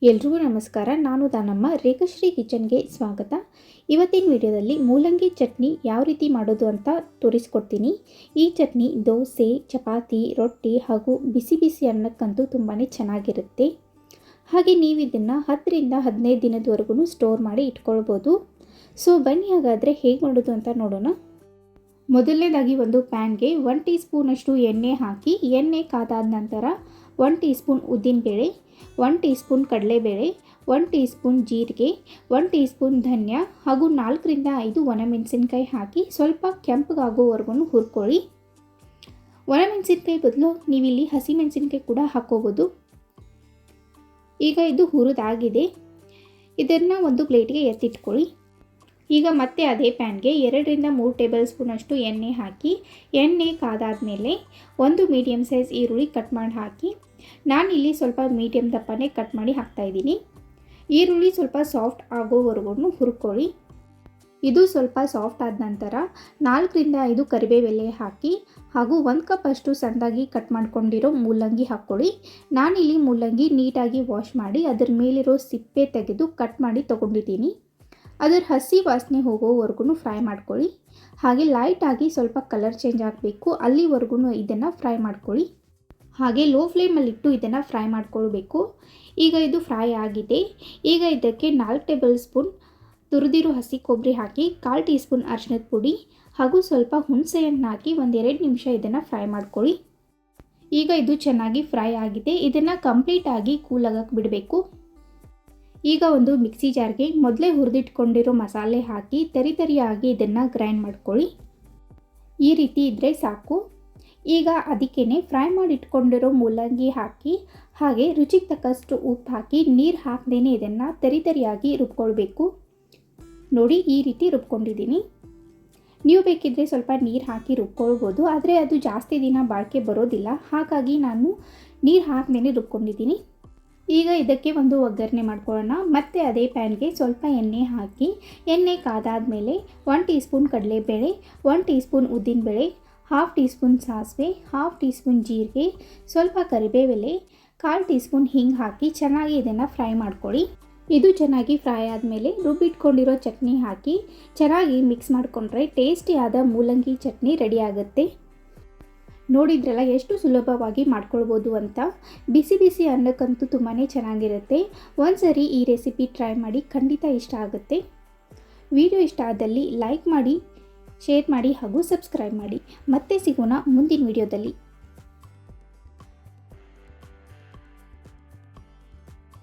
ಎಲ್ರಿಗೂ ನಮಸ್ಕಾರ. ನಾನು ದಾನಮ್ಮ. ರೇಖಾಶ್ರೀ ಕಿಚನ್ಗೆ ಸ್ವಾಗತ. ಇವತ್ತಿನ ವಿಡಿಯೋದಲ್ಲಿ ಮೂಲಂಗಿ ಚಟ್ನಿ ಯಾವ ರೀತಿ ಮಾಡೋದು ಅಂತ ತೋರಿಸ್ಕೊಡ್ತೀನಿ. ಈ ಚಟ್ನಿ ದೋಸೆ, ಚಪಾತಿ, ರೊಟ್ಟಿ ಹಾಗೂ ಬಿಸಿ ಬಿಸಿ ಅನ್ನಕ್ಕಂತೂ ತುಂಬಾ ಚೆನ್ನಾಗಿರುತ್ತೆ. ಹಾಗೆ ನೀವು ಇದನ್ನು 10ರಿಂದ 15 ದಿನದವರೆಗೂ ಸ್ಟೋರ್ ಮಾಡಿ ಇಟ್ಕೊಳ್ಬೋದು. ಸೊ ಬನ್ನಿ ಹಾಗಾದರೆ ಹೇಗೆ ಮಾಡೋದು ಅಂತ ನೋಡೋಣ. ಮೊದಲನೇದಾಗಿ ಒಂದು ಪ್ಯಾನ್ಗೆ 1 ಟೀ ಸ್ಪೂನಷ್ಟು ಎಣ್ಣೆ ಹಾಕಿ, ಎಣ್ಣೆ ಕಾದಾದ ನಂತರ 1 ಟೀ ಸ್ಪೂನ್ ಉದ್ದಿನಬೇಳೆ, 1 ಟೀ ಸ್ಪೂನ್ ಕಡಲೆಬೇಳೆ, 1 ಟೀ ಸ್ಪೂನ್ ಜೀರಿಗೆ, 1 ಟೀ ಸ್ಪೂನ್ ಧನಿಯಾ ಹಾಗೂ 4ರಿಂದ 5 ಒಣಮೆಣಸಿನ್ಕಾಯಿ ಹಾಕಿ ಸ್ವಲ್ಪ ಕೆಂಪಗಾಗೋವರೆಗೂ ಹುರ್ಕೊಳ್ಳಿ. ಒಣಮೆಣಸಿನ್ಕಾಯಿ ಬದಲು ನೀವಿಲ್ಲಿ ಹಸಿಮೆಣಸಿನ್ಕಾಯಿ ಕೂಡ ಹಾಕೋಬೋದು. ಈಗ ಇದು ಹುರಿದಾಗಿದೆ. ಇದನ್ನು ಒಂದು ಪ್ಲೇಟ್ಗೆ ಎತ್ತಿಟ್ಕೊಳ್ಳಿ. ಈಗ ಮತ್ತೆ ಅದೇ ಪ್ಯಾನ್ಗೆ 2ರಿಂದ 3 ಟೇಬಲ್ ಸ್ಪೂನಷ್ಟು ಎಣ್ಣೆ ಹಾಕಿ, ಎಣ್ಣೆ ಕಾದಾದ ಮೇಲೆ ಒಂದು ಮೀಡಿಯಮ್ ಸೈಜ್ ಈರುಳ್ಳಿ ಕಟ್ ಮಾಡಿ ಹಾಕಿ. ನಾನಿಲ್ಲಿ ಸ್ವಲ್ಪ ಮೀಡಿಯಮ್ ದಪ್ಪನೇ ಕಟ್ ಮಾಡಿ ಹಾಕ್ತಾಯಿದ್ದೀನಿ. ಈರುಳ್ಳಿ ಸ್ವಲ್ಪ ಸಾಫ್ಟ್ ಆಗೋವರೆಗೂ ಹುರ್ಕೊಳ್ಳಿ. ಇದು ಸ್ವಲ್ಪ ಸಾಫ್ಟ್ ಆದ ನಂತರ 4ರಿಂದ 5 ಕರಿಬೇವು ಎಲೆ ಹಾಕಿ ಹಾಗೂ 1 ಕಪ್ ಅಷ್ಟು ಸಣ್ಣದಾಗಿ ಕಟ್ ಮಾಡ್ಕೊಂಡಿರೋ ಮೂಲಂಗಿ ಹಾಕ್ಕೊಳ್ಳಿ. ನಾನಿಲ್ಲಿ ಮೂಲಂಗಿ ನೀಟಾಗಿ ವಾಶ್ ಮಾಡಿ ಅದರ ಮೇಲಿರೋ ಸಿಪ್ಪೆ ತೆಗೆದು ಕಟ್ ಮಾಡಿ ತೊಗೊಂಡಿದ್ದೀನಿ. ಅದರ ಹಸಿ ವಾಸನೆ ಹೋಗೋವರೆಗೂ ಫ್ರೈ ಮಾಡ್ಕೊಳ್ಳಿ. ಹಾಗೆ ಲೈಟಾಗಿ ಸ್ವಲ್ಪ ಕಲರ್ ಚೇಂಜ್ ಆಗಬೇಕು, ಅಲ್ಲಿವರೆಗೂ ಇದನ್ನು ಫ್ರೈ ಮಾಡ್ಕೊಳ್ಳಿ. ಹಾಗೆ ಲೋ ಫ್ಲೇಮಲ್ಲಿಟ್ಟು ಇದನ್ನು ಫ್ರೈ ಮಾಡ್ಕೊಳ್ಬೇಕು. ಈಗ ಇದು ಫ್ರೈ ಆಗಿದೆ. ಈಗ ಇದಕ್ಕೆ 4 ಟೇಬಲ್ ಸ್ಪೂನ್ ತುರಿದಿರೋ ಹಸಿ ಕೊಬ್ಬರಿ ಹಾಕಿ, 1/4 ಟೀ ಸ್ಪೂನ್ ಅರಿಶಿಣದ ಪುಡಿ ಹಾಗೂ ಸ್ವಲ್ಪ ಹುಣಸೆಹಣ್ಣು ಹಾಕಿ 1-2 ನಿಮಿಷ ಇದನ್ನು ಫ್ರೈ ಮಾಡ್ಕೊಳ್ಳಿ. ಈಗ ಇದು ಚೆನ್ನಾಗಿ ಫ್ರೈ ಆಗಿದೆ. ಇದನ್ನು ಕಂಪ್ಲೀಟಾಗಿ ಕೂಲಾಗಕ್ಕೆ ಬಿಡಬೇಕು. ಈಗ ಒಂದು ಮಿಕ್ಸಿ ಜಾರ್ಗೆ ಮೊದಲೇ ಹುರಿದಿಟ್ಕೊಂಡಿರೋ ಮಸಾಲೆ ಹಾಕಿ ತರಿಯಾಗಿ ಇದನ್ನು ಗ್ರೈಂಡ್ ಮಾಡ್ಕೊಳ್ಳಿ. ಈ ರೀತಿ ಇದ್ದರೆ ಸಾಕು. ಈಗ ಅದಕ್ಕೇ ಫ್ರೈ ಮಾಡಿ ಇಟ್ಕೊಂಡಿರೋ ಮೂಲಂಗಿ ಹಾಕಿ ಹಾಗೆ ರುಚಿಗೆ ತಕ್ಕಷ್ಟು ಉಪ್ಪು ಹಾಕಿ ನೀರು ಹಾಕದೇ ಇದನ್ನು ತರಿಯಾಗಿ ರುಬ್ಕೊಳ್ಬೇಕು. ನೋಡಿ, ಈ ರೀತಿ ರುಬ್ಕೊಂಡಿದ್ದೀನಿ. ನೀವು ಬೇಕಿದ್ದರೆ ಸ್ವಲ್ಪ ನೀರು ಹಾಕಿ ರುಬ್ಕೊಳ್ಬೋದು, ಆದರೆ ಅದು ಜಾಸ್ತಿ ದಿನ ಬಾಳಿಕೆ ಬರೋದಿಲ್ಲ. ಹಾಗಾಗಿ ನಾನು ನೀರು ಹಾಕದೇ ರುಬ್ಕೊಂಡಿದ್ದೀನಿ. ಈಗ ಇದಕ್ಕೆ ಒಂದು ಒಗ್ಗರಣೆ ಮಾಡ್ಕೊಳ್ಳೋಣ. ಮತ್ತೆ ಅದೇ ಪ್ಯಾನ್ಗೆ ಸ್ವಲ್ಪ ಎಣ್ಣೆ ಹಾಕಿ, ಎಣ್ಣೆ ಕಾದಾದ ಮೇಲೆ 1 ಟೀ ಸ್ಪೂನ್ ಕಡಲೆಬೇಳೆ, 1 ಟೀ ಸ್ಪೂನ್ ಉದ್ದಿನಬೇಳೆ, 1/2 ಟೀ ಸ್ಪೂನ್ ಸಾಸಿವೆ, 1/2 ಟೀ ಸ್ಪೂನ್ ಜೀರಿಗೆ, ಸ್ವಲ್ಪ ಕರಿಬೇವೆಲೆ, 1/4 ಟೀ ಸ್ಪೂನ್ ಹಿಂಗೆ ಹಾಕಿ ಚೆನ್ನಾಗಿ ಇದನ್ನು ಫ್ರೈ ಮಾಡ್ಕೊಳ್ಳಿ. ಇದು ಚೆನ್ನಾಗಿ ಫ್ರೈ ಆದಮೇಲೆ ರುಬ್ಬಿಟ್ಕೊಂಡಿರೋ ಚಟ್ನಿ ಹಾಕಿ ಚೆನ್ನಾಗಿ ಮಿಕ್ಸ್ ಮಾಡಿಕೊಂಡ್ರೆ ಟೇಸ್ಟಿಯಾದ ಮೂಲಂಗಿ ಚಟ್ನಿ ರೆಡಿ ಆಗುತ್ತೆ. ನೋಡಿದ್ರಲ್ಲ ಎಷ್ಟು ಸುಲಭವಾಗಿ ಮಾಡ್ಕೊಳ್ಬೋದು ಅಂತ. ಬಿಸಿ ಬಿಸಿ ಅನ್ನಕ್ಕಂತೂ ತುಂಬಾ ಚೆನ್ನಾಗಿರುತ್ತೆ. ಒಂದ್ಸರಿ ಈ ರೆಸಿಪಿ ಟ್ರೈ ಮಾಡಿ, ಖಂಡಿತ ಇಷ್ಟ ಆಗುತ್ತೆ. ವಿಡಿಯೋ ಇಷ್ಟ ಆದಲ್ಲಿ ಲೈಕ್ ಮಾಡಿ, ಶೇರ್ ಮಾಡಿ ಹಾಗೂ ಸಬ್ಸ್ಕ್ರೈಬ್ ಮಾಡಿ. ಮತ್ತೆ ಸಿಗೋಣ ಮುಂದಿನ ವಿಡಿಯೋದಲ್ಲಿ.